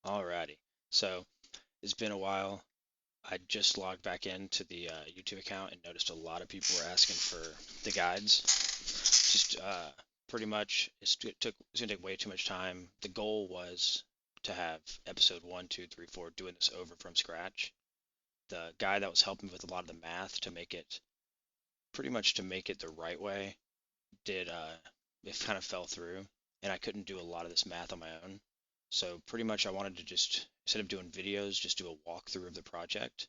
Alrighty. So it's been a while. I just logged back into the YouTube account and noticed a lot of people were asking for the guides. Just pretty much, it's gonna take way too much time. The goal was to have episode one, two, three, four, doing this over from scratch. The guy that was helping me with a lot of the math to make it pretty much to make it the right way did it kind of fell through, and I couldn't do a lot of this math on my own. So pretty much I wanted to just, instead of doing videos, just do a walkthrough of the project,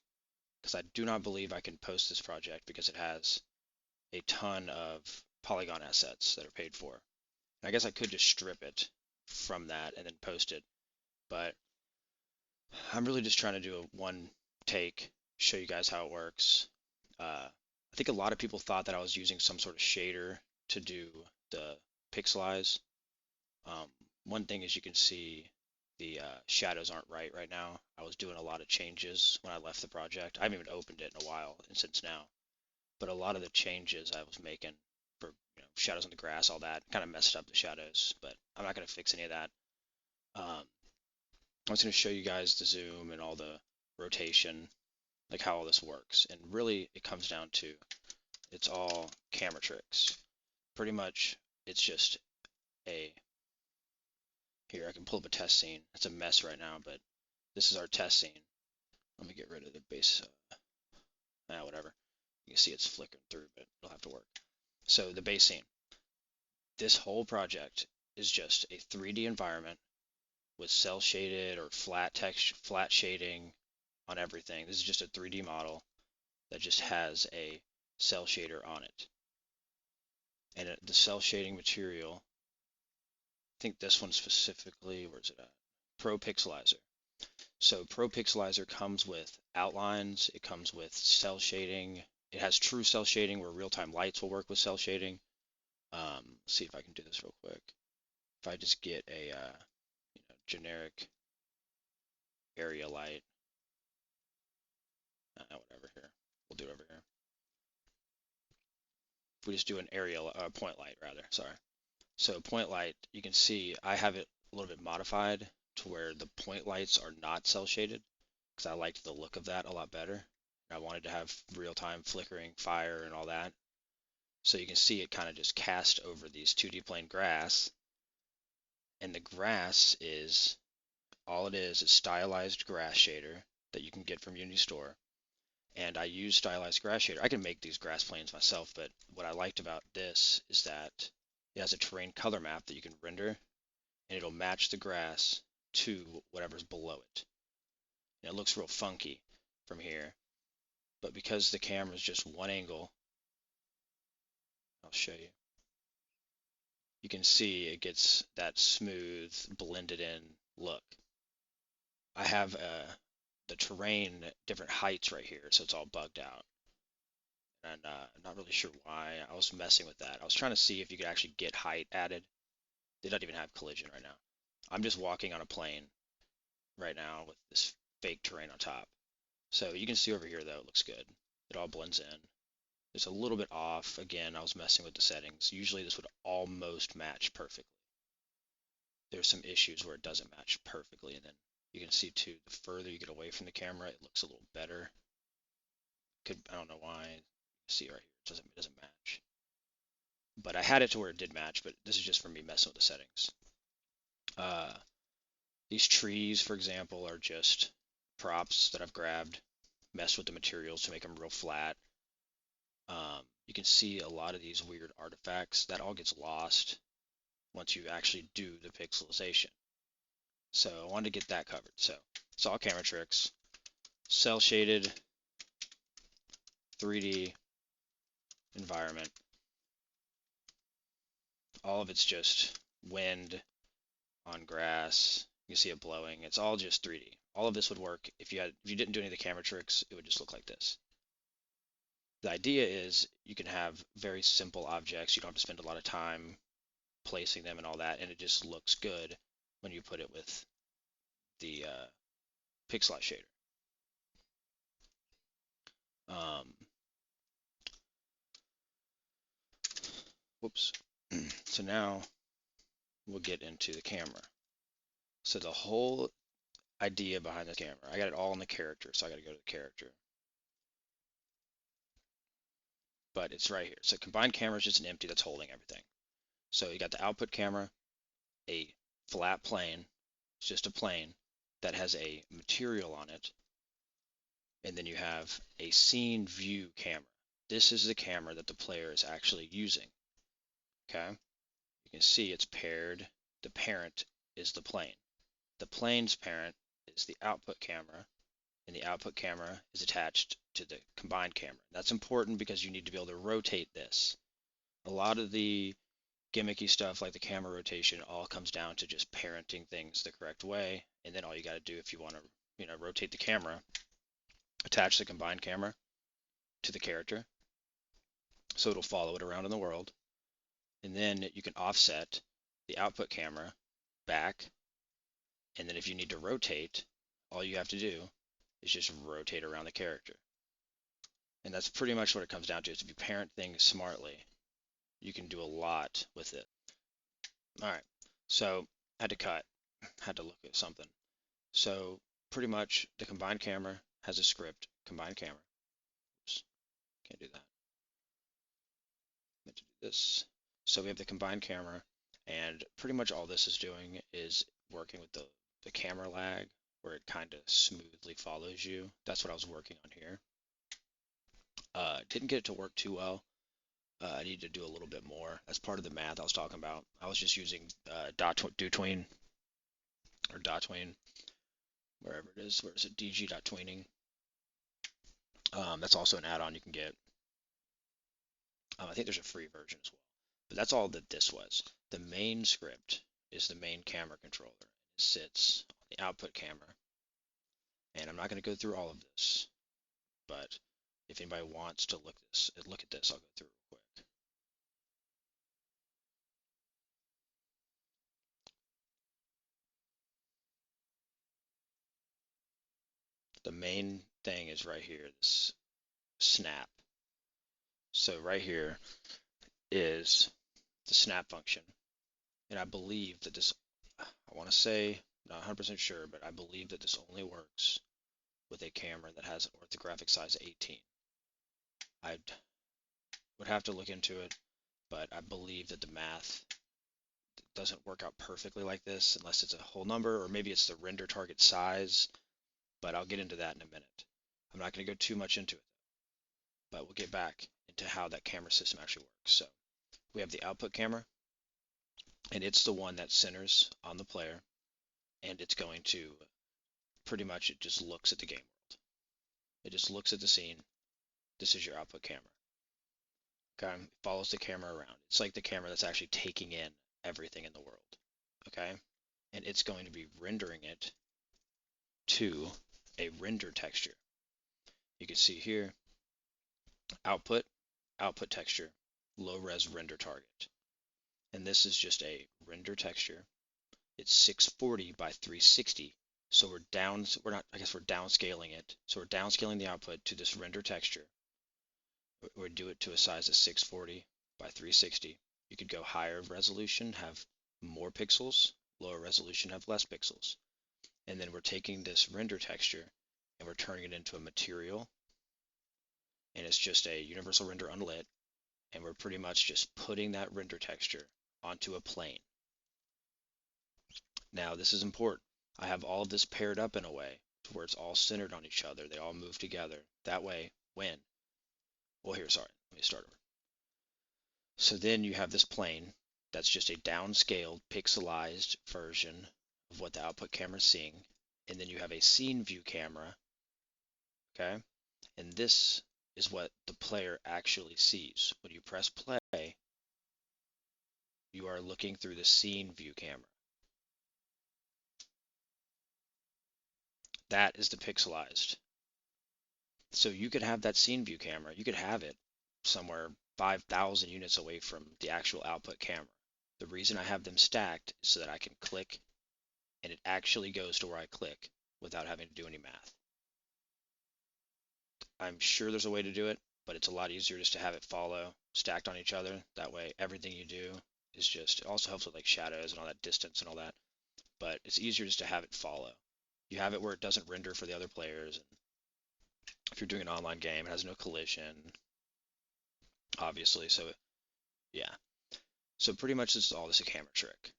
because I do not believe I can post this project because it has a ton of Polygon assets that are paid for. And I guess I could just strip it from that and then post it, but I'm really just trying to do a one take, show you guys how it works. I think a lot of people thought that I was using some sort of shader to do the pixelize. Um, One thing is you can see the shadows aren't right now. I was doing a lot of changes when I left the project. I haven't even opened it in a while and since now, but a lot of the changes I was making for shadows on the grass, all that kind of messed up the shadows. But I'm not going to fix any of that. I'm just going to show you guys the zoom and all the rotation, like how all this works. And really, it comes down to it's all camera tricks. Pretty much, it's just a here, I can pull up a test scene. It's a mess right now, but this is our test scene. Let me get rid of the base. Whatever. You can see it's flickering through, but it'll have to work. So the base scene. This whole project is just a 3D environment with cell shaded or flat text, flat shading on everything. This is just a 3D model that just has a cell shader on it. And the cell shading material, I think this one specifically, where's it at? Pro Pixelizer. So Pro Pixelizer comes with outlines, it comes with cell shading. It has true cell shading where real-time lights will work with cell shading. Let's see if I can do this real quick. If I just get a generic area light, whatever here, we'll do it over here. If we just do an area point light rather, sorry. So point light, you can see I have it a little bit modified to where the point lights are not cell shaded because I liked the look of that a lot better. I wanted to have real-time flickering fire and all that. So you can see it kind of just cast over these 2D plane grass. And the grass is, all it is stylized grass shader that you can get from Unity Store. And I use stylized grass shader. I can make these grass planes myself, but what I liked about this is that it has a terrain color map that you can render, and it'll match the grass to whatever's below it. And it looks real funky from here, but because the camera is just one angle, I'll show you. You can see it gets that smooth, blended in look. I have the terrain at different heights right here, so it's all bugged out. And I'm not really sure why. I was messing with that. I was trying to see if you could actually get height added. They don't even have collision right now. I'm just walking on a plane right now with this fake terrain on top. So you can see over here though, it looks good. It all blends in. It's a little bit off. Again, I was messing with the settings. Usually this would almost match perfectly. There's some issues where it doesn't match perfectly, and then you can see too, the further you get away from the camera, it looks a little better. I don't know why. See right here, it doesn't match. But I had it to where it did match, but this is just for me messing with the settings. Uh, these trees, for example, are just props that I've grabbed, messed with the materials to make them real flat. You can see a lot of these weird artifacts. That all gets lost once you actually do the pixelization. So I wanted to get that covered. So it's all camera tricks, cell shaded 3D environment. All of it's just wind on grass. You see it blowing. It's all just 3D. All of this would work if you didn't do any of the camera tricks, it would just look like this. The idea is you can have very simple objects. You don't have to spend a lot of time placing them and all that, and it just looks good when you put it with the pixelized shader. Um, whoops. So now we'll get into the camera. So the whole idea behind the camera. I got it all in the character, so I got to go to the character. But it's right here. So combined camera is just an empty that's holding everything. So you got the output camera, a flat plane, it's just a plane that has a material on it, and then you have a scene view camera. This is the camera that the player is actually using. Okay, you can see it's paired. The parent is the plane. The plane's parent is the output camera, and the output camera is attached to the combined camera. That's important because you need to be able to rotate this. A lot of the gimmicky stuff like the camera rotation all comes down to just parenting things the correct way, and then all you got to do if you want to rotate the camera, attach the combined camera to the character so it'll follow it around in the world, and then you can offset the output camera back, and then if you need to rotate, all you have to do is just rotate around the character. And that's pretty much what it comes down to, is if you parent things smartly, you can do a lot with it. Alright, so had to look at something. So pretty much the combined camera has a script, combined camera. Oops, can't do that. Meant to do this. So we have the combined camera, and pretty much all this is doing is working with the camera lag, where it kind of smoothly follows you. That's what I was working on here. Didn't get it to work too well. I need to do a little bit more. That's part of the math I was talking about. I was just using dotween, or dotween, wherever it is. Where is it? dg.tweening. That's also an add-on you can get. I think there's a free version as well. But that's all that this was. The main script is the main camera controller. It sits on the output camera. And I'm not going to go through all of this, but if anybody wants to look at this, I'll go through it real quick. The main thing is right here, this snap. So right here is the snap function. And I believe that this, I want to say, not 100% sure, but I believe that this only works with a camera that has an orthographic size 18. I would have to look into it, but I believe that the math doesn't work out perfectly like this unless it's a whole number, or maybe it's the render target size, but I'll get into that in a minute. I'm not going to go too much into it, but we'll get back into how that camera system actually works. So we have the output camera, and it's the one that centers on the player, and it's going to pretty much, it just looks at the game world. It just looks at the scene. This is your output camera. Okay, it follows the camera around. It's like the camera that's actually taking in everything in the world. Okay, and it's going to be rendering it to a render texture. You can see here, output texture, low res render target. And this is just a render texture. It's 640 by 360. So we're downscaling it. So we're downscaling the output to this render texture. We'll do it to a size of 640 by 360. You could go higher resolution, have more pixels, lower resolution, have less pixels. And then we're taking this render texture and we're turning it into a material. And it's just a universal render unlit. And we're pretty much just putting that render texture onto a plane. Now this is important. I have all of this paired up in a way to where it's all centered on each other. They all move together. That way, let me start over. So then you have this plane that's just a downscaled, pixelized version of what the output camera is seeing. And then you have a scene view camera, okay? And this is what the player actually sees. When you press play, you are looking through the scene view camera. That is the pixelized. So you could have that scene view camera, you could have it somewhere 5,000 units away from the actual output camera. The reason I have them stacked is so that I can click and it actually goes to where I click without having to do any math. I'm sure there's a way to do it, but it's a lot easier just to have it follow stacked on each other. That way everything you do is just, it also helps with like shadows and all that distance and all that, but it's easier just to have it follow. You have it where it doesn't render for the other players. And if you're doing an online game, it has no collision, obviously. So yeah. So pretty much this is all just a camera trick.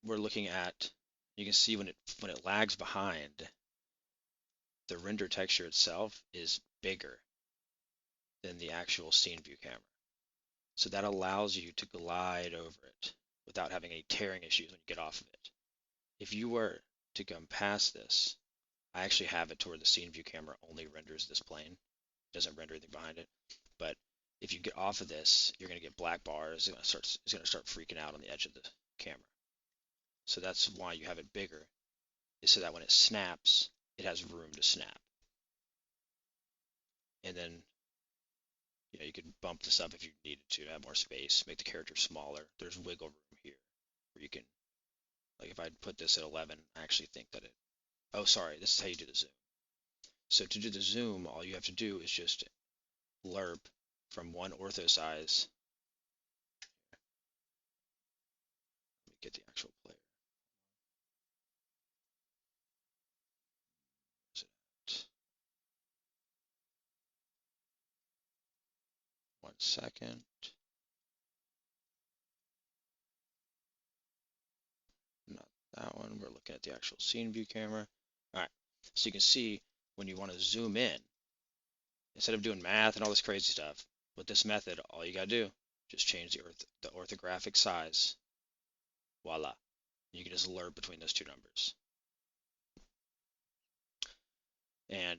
We're looking at, you can see when it lags behind, the render texture itself is bigger than the actual SceneView camera. So that allows you to glide over it without having any tearing issues when you get off of it. If you were to come past this, I actually have it to where the SceneView camera only renders this plane. It doesn't render anything behind it. But if you get off of this, you're going to get black bars. It's going to start freaking out on the edge of the camera. So that's why you have it bigger, is so that when it snaps, it has room to snap. And then you could bump this up if you needed to have more space, make the character smaller. There's wiggle room here where you can, like if I put this at 11, I actually think that oh, sorry, this is how you do the zoom. So to do the zoom, all you have to do is just lerp from one ortho size. Let me get the actual player. Where's it at? 1 second. Not that one. We're looking at the actual SceneView camera. All right, so you can see when you want to zoom in, instead of doing math and all this crazy stuff, with this method, all you gotta do, just change the orthographic size. Voila. You can just lerp between those two numbers. And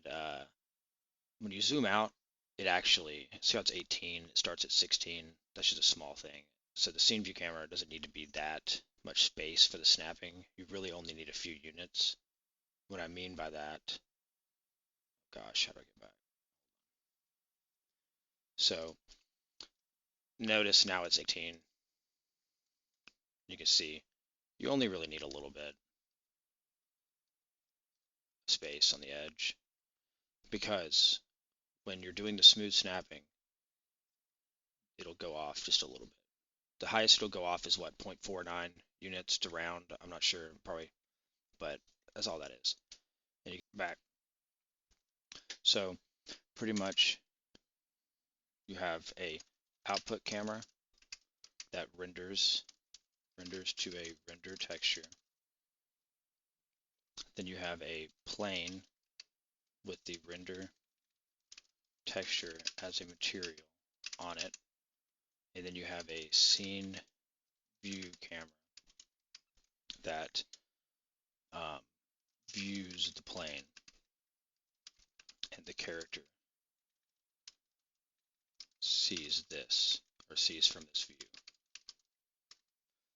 when you zoom out, it actually, see how it's 18, it starts at 16. That's just a small thing. So the SceneView camera doesn't need to be that much space for the snapping. You really only need a few units. What I mean by that, gosh, how do I get back? So notice now it's 18. You can see you only really need a little bit of space on the edge, because when you're doing the smooth snapping, it'll go off just a little bit. The highest it'll go off is what, 0.49 units to round. I'm not sure, probably, but that's all that is. And you get back. So pretty much you have a output camera that renders to a render texture. Then you have a plane with the render texture as a material on it. And then you have a scene view camera that views the plane and the character sees this, or sees from this view.